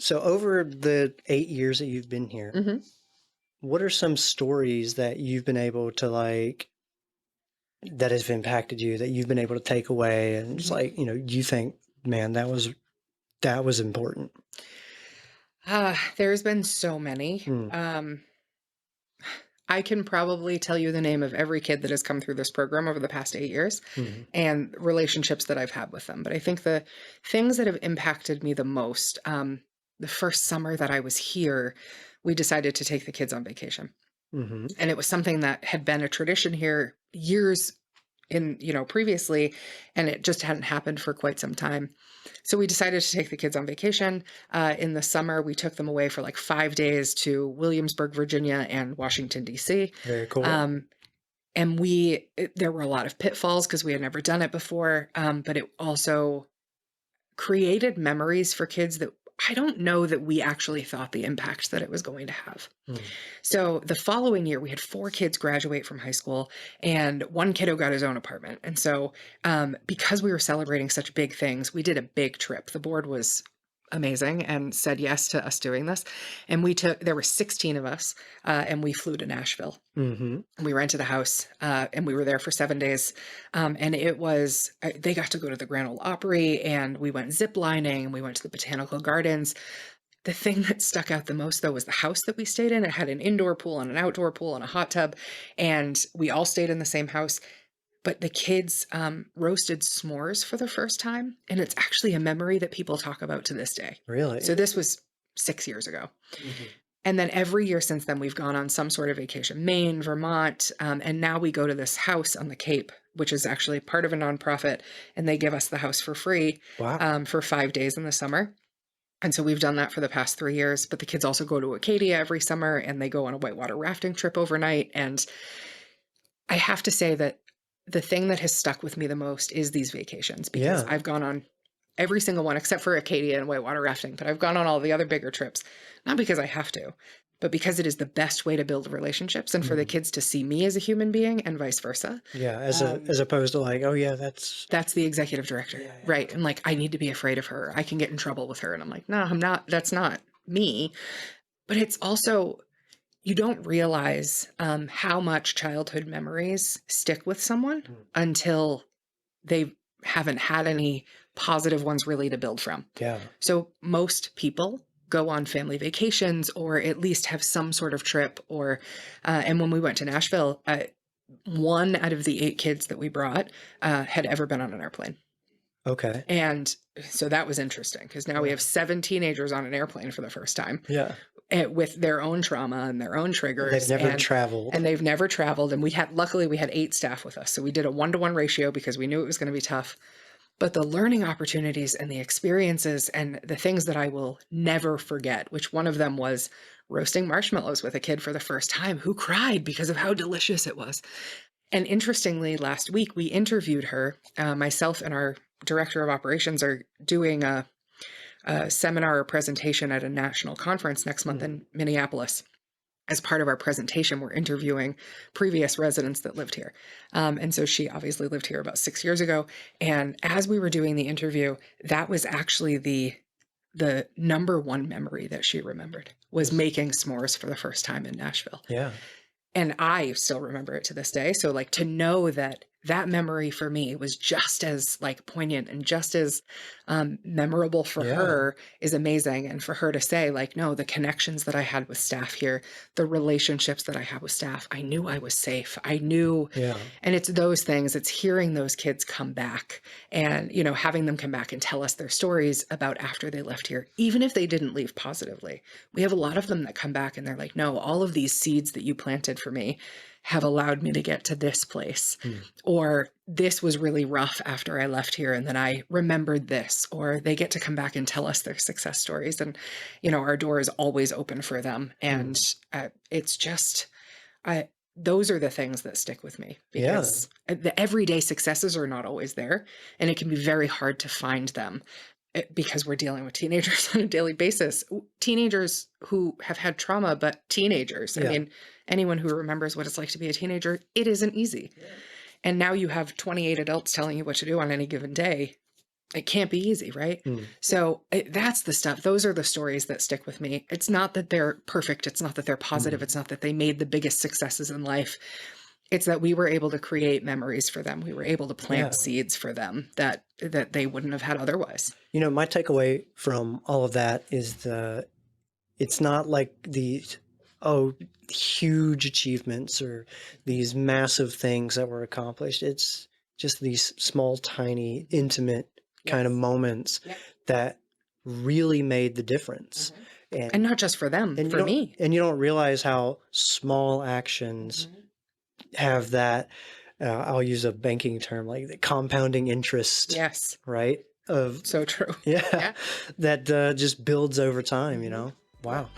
So over the 8 years that you've been here, Mhm. what are some stories that you've been able to that has impacted you that you've been able to take away and it's Mhm. like, you think, man, that was important. There's been so many. Mm, I can probably tell you the name of every kid that has come through this program over the past 8 years mhm, and relationships that I've had with them. But I think the things that have impacted me the most, the first summer that I was here, we decided to take the kids on vacation. mhm. And it was something that had been a tradition here years previously, and it just hadn't happened for quite some time. So we decided to take the kids on vacation. In the summer, we took them away for like 5 days to Williamsburg, Virginia, and Washington, D.C. Very cool. Um, and there were a lot of pitfalls because we had never done it before, but it also created memories for kids that I don't know that we actually thought the impact that it was going to have. Mm, So the following year, we had 4 kids graduate from high school, and one kiddo got his own apartment. And so, because we were celebrating such big things, we did a big trip. The board was amazing and said yes to us doing this. And there were 16 of us, and we flew to Nashville. mhm. We rented a house, and we were there for 7 days. And it was, they got to go to the Grand Ole Opry, and we went zip lining, and we went to the botanical gardens. The thing that stuck out the most, though, was the house that we stayed in. It had an indoor pool and an outdoor pool and a hot tub, and we all stayed in the same house. But the kids roasted s'mores for the first time, and it's actually a memory that people talk about to this day. Really? So this was 6 years ago. Mhm. And then every year since then, we've gone on some sort of vacation, Maine, Vermont, and now we go to this house on the Cape, which is actually part of a nonprofit, and they give us the house for free Wow. for 5 days in the summer. And so we've done that for the past 3 years, but the kids also go to Acadia every summer and they go on a whitewater rafting trip overnight. And I have to say that the thing that has stuck with me the most is these vacations because Yeah. I've gone on every single one except for Acadia and whitewater rafting, but I've gone on all the other bigger trips, not because I have to, but because it is the best way to build relationships and for the Mhm. kids to see me as a human being and vice versa. Yeah, Um, as opposed to like, oh yeah, that's that's the executive director, yeah, yeah. right? And like, I need to be afraid of her. I can get in trouble with her. And I'm like, no, I'm not. That's not me. But it's also, you don't realize how much childhood memories stick with someone Mm, until they haven't had any positive ones really to build from. yeah. So most people go on family vacations or at least have some sort of trip and when we went to Nashville, 1 out of the 8 kids that we brought had ever been on an airplane. Okay. And so that was interesting because now we Yeah. have 7 teenagers on an airplane for the first time Yeah. with their own trauma and their own They've triggers, never and traveled. they've never traveled. And luckily we had 8 staff with us. So we did a 1-to-1 ratio because we knew it was going to be tough. But the learning opportunities and the experiences and the things that I will never forget, which one of them was roasting marshmallows with a kid for the first time who cried because of how delicious it was. And interestingly, last week we interviewed her. Myself and our director of operations are doing a seminar or presentation at a national conference next month Mhm. in Minneapolis. As part of our presentation, we're interviewing previous residents that lived here. And so she obviously lived here about 6 years ago. And as we were doing the interview, that was actually the number one memory that she remembered was Was making s'mores for the first time in Nashville. yeah. And I still remember it to this day. So like to know that that memory for me was just as like poignant and just as memorable for Yeah. her is amazing. And for her to say like, no, the connections that I had with staff here, the relationships that I had with staff, I knew I was safe. I knew, Yeah. and it's those things, it's hearing those kids come back and, having them come back and tell us their stories about after they left here, even if they didn't leave positively. We have a lot of them that come back and they're like, no, all of these seeds that you planted for me have allowed me to get to this place. Mm. Or this was really rough after I left here and then I remembered this. Or they get to come back and tell us their success stories. And, our door is always open for them. And Mm. it's just, I, those are the things that stick with me Yeah. because the everyday successes are not always there. And it can be very hard to find them because we're dealing with teenagers on a daily basis. Teenagers who have had trauma, but teenagers. I Yeah. mean, anyone who remembers what it's like to be a teenager, it isn't easy. Yeah. And now you have 28 adults telling you what to do on any given day. It can't be easy, right? Mm. So that's the stuff. Those are the stories that stick with me. It's not that they're perfect. It's not that they're positive. Mm. It's not that they made the biggest successes in life. It's that we were able to create memories for them. We were able to plant Yeah. seeds for them that they wouldn't have had otherwise. My takeaway from all of that is it's not like these, oh, huge achievements or these massive things that were accomplished. It's just these small, tiny, intimate kind of Yes. moments Yep. that really made the difference. And not just for them, And for me. you don't realize how small actions have that, I'll use a banking term, like the compounding interest, Yes. right? Of So true. yeah, Yeah. that just builds over time, Wow.